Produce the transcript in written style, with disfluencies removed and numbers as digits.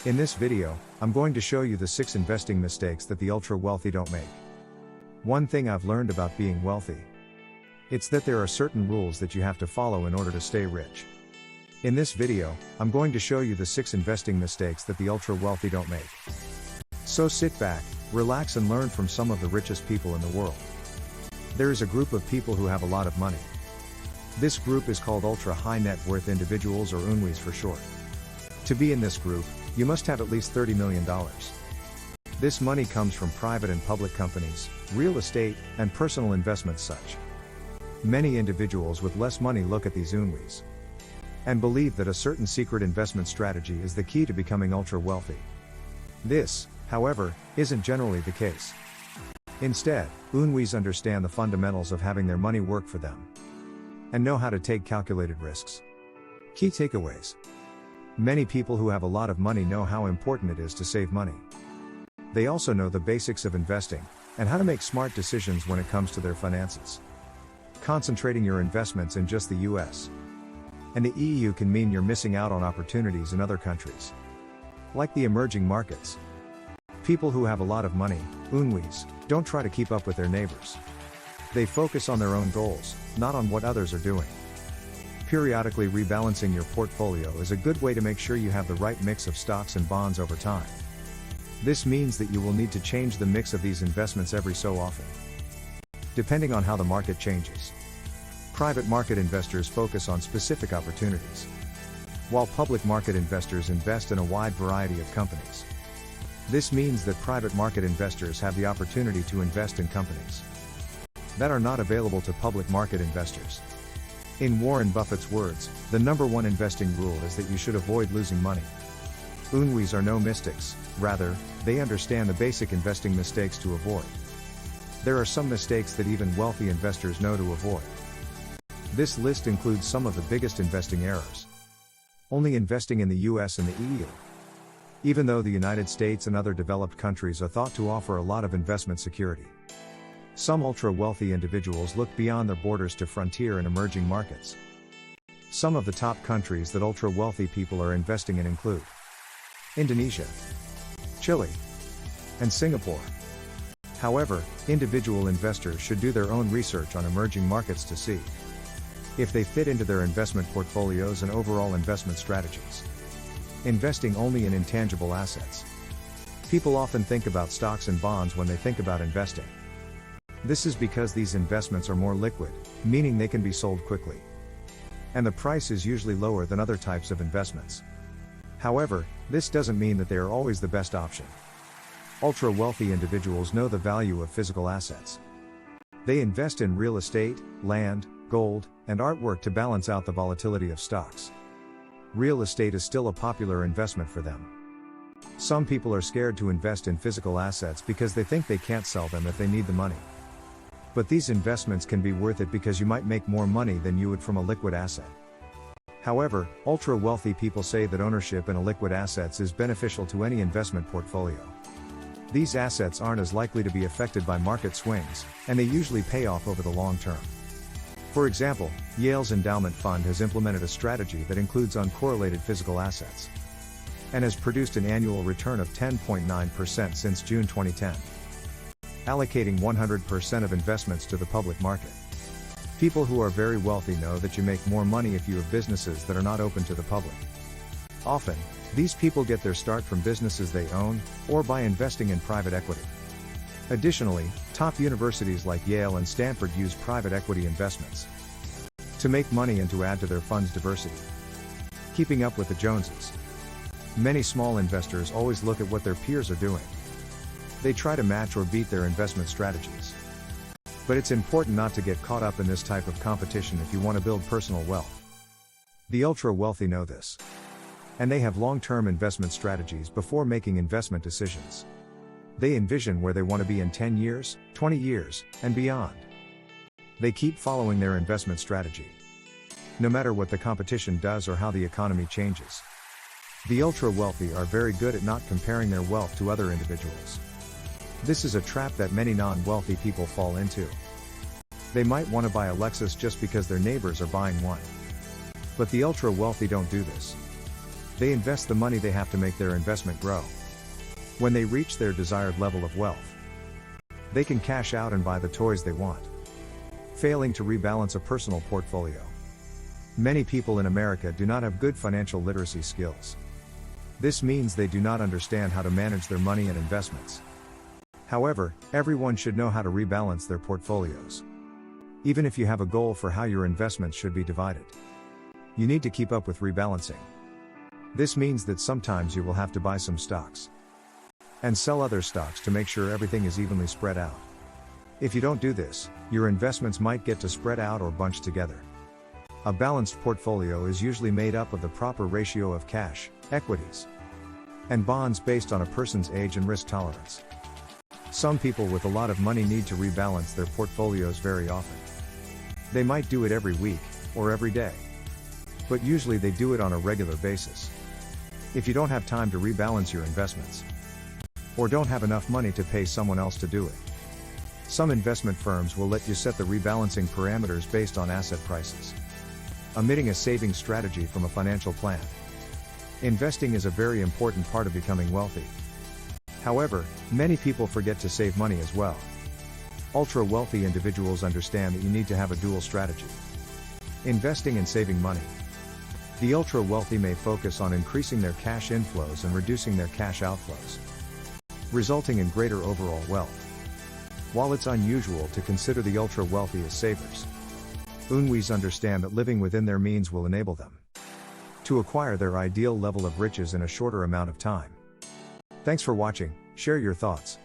In this video, I'm going to show you the 6 investing mistakes that the ultra-wealthy don't make. One thing I've learned about being wealthy. It's that there are certain rules that you have to follow in order to stay rich. In this video, I'm going to show you the 6 investing mistakes that the ultra-wealthy don't make. So sit back, relax and learn from some of the richest people in the world. There is a group of people who have a lot of money. This group is called ultra-high net worth individuals, or UNWIs for short. To be in this group, you must have at least $30 million. This money comes from private and public companies, real estate, and personal investments such. Many individuals with less money look at these UNWIs and believe that a certain secret investment strategy is the key to becoming ultra-wealthy. This, however, isn't generally the case. Instead, UNWIs understand the fundamentals of having their money work for them and know how to take calculated risks. Key takeaways. Many people who have a lot of money know how important it is to save money. They also know the basics of investing and how to make smart decisions when it comes to their finances. Concentrating your investments in just the US and the EU can mean you're missing out on opportunities in other countries, like the emerging markets. People who have a lot of money, UNWIs, don't try to keep up with their neighbors. They focus on their own goals, not on what others are doing. Periodically rebalancing your portfolio is a good way to make sure you have the right mix of stocks and bonds over time. This means that you will need to change the mix of these investments every so often, depending on how the market changes. Private market investors focus on specific opportunities, while public market investors invest in a wide variety of companies. This means that private market investors have the opportunity to invest in companies that are not available to public market investors. In Warren Buffett's words, the #1 investing rule is that you should avoid losing money. UNWIs are no mystics, rather, they understand the basic investing mistakes to avoid. There are some mistakes that even wealthy investors know to avoid. This list includes some of the biggest investing errors. Only investing in the US and the EU. Even though the United States and other developed countries are thought to offer a lot of investment security, some ultra-wealthy individuals look beyond their borders to frontier and emerging markets. Some of the top countries that ultra-wealthy people are investing in include Indonesia, Chile, and Singapore. However, individual investors should do their own research on emerging markets to see if they fit into their investment portfolios and overall investment strategies. Investing only in intangible assets. People often think about stocks and bonds when they think about investing. This is because these investments are more liquid, meaning they can be sold quickly, and the price is usually lower than other types of investments. However, this doesn't mean that they are always the best option. Ultra-wealthy individuals know the value of physical assets. They invest in real estate, land, gold, and artwork to balance out the volatility of stocks. Real estate is still a popular investment for them. Some people are scared to invest in physical assets because they think they can't sell them if they need the money. But these investments can be worth it because you might make more money than you would from a liquid asset. However, ultra-wealthy people say that ownership in a liquid assets is beneficial to any investment portfolio. These assets aren't as likely to be affected by market swings, and they usually pay off over the long term. For example, Yale's endowment fund has implemented a strategy that includes uncorrelated physical assets and has produced an annual return of 10.9% since June 2010. Allocating 100% of investments to the public market. People who are very wealthy know that you make more money if you have businesses that are not open to the public. Often, these people get their start from businesses they own, or by investing in private equity. Additionally, top universities like Yale and Stanford use private equity investments to make money and to add to their fund's diversity. Keeping up with the Joneses. Many small investors always look at what their peers are doing. They try to match or beat their investment strategies. But it's important not to get caught up in this type of competition if you want to build personal wealth. The ultra-wealthy know this, and they have long-term investment strategies before making investment decisions. They envision where they want to be in 10 years, 20 years, and beyond. They keep following their investment strategy, no matter what the competition does or how the economy changes. The ultra-wealthy are very good at not comparing their wealth to other individuals. This is a trap that many non-wealthy people fall into. They might want to buy a Lexus just because their neighbors are buying one. But the ultra-wealthy don't do this. They invest the money they have to make their investment grow. When they reach their desired level of wealth, they can cash out and buy the toys they want. Failing to rebalance a personal portfolio. Many people in America do not have good financial literacy skills. This means they do not understand how to manage their money and investments. However, everyone should know how to rebalance their portfolios. Even if you have a goal for how your investments should be divided, you need to keep up with rebalancing. This means that sometimes you will have to buy some stocks and sell other stocks to make sure everything is evenly spread out. If you don't do this, your investments might get to spread out or bunch together. A balanced portfolio is usually made up of the proper ratio of cash, equities, and bonds based on a person's age and risk tolerance. Some people with a lot of money need to rebalance their portfolios very often. They might do it every week, or every day. But usually they do it on a regular basis. If you don't have time to rebalance your investments, or don't have enough money to pay someone else to do it, some investment firms will let you set the rebalancing parameters based on asset prices, omitting a saving strategy from a financial plan. Investing is a very important part of becoming wealthy. However, many people forget to save money as well. Ultra-wealthy individuals understand that you need to have a dual strategy: investing and saving money. The ultra-wealthy may focus on increasing their cash inflows and reducing their cash outflows, resulting in greater overall wealth. While it's unusual to consider the ultra-wealthy as savers, Unwis understand that living within their means will enable them to acquire their ideal level of riches in a shorter amount of time. Thanks for watching. Share your thoughts.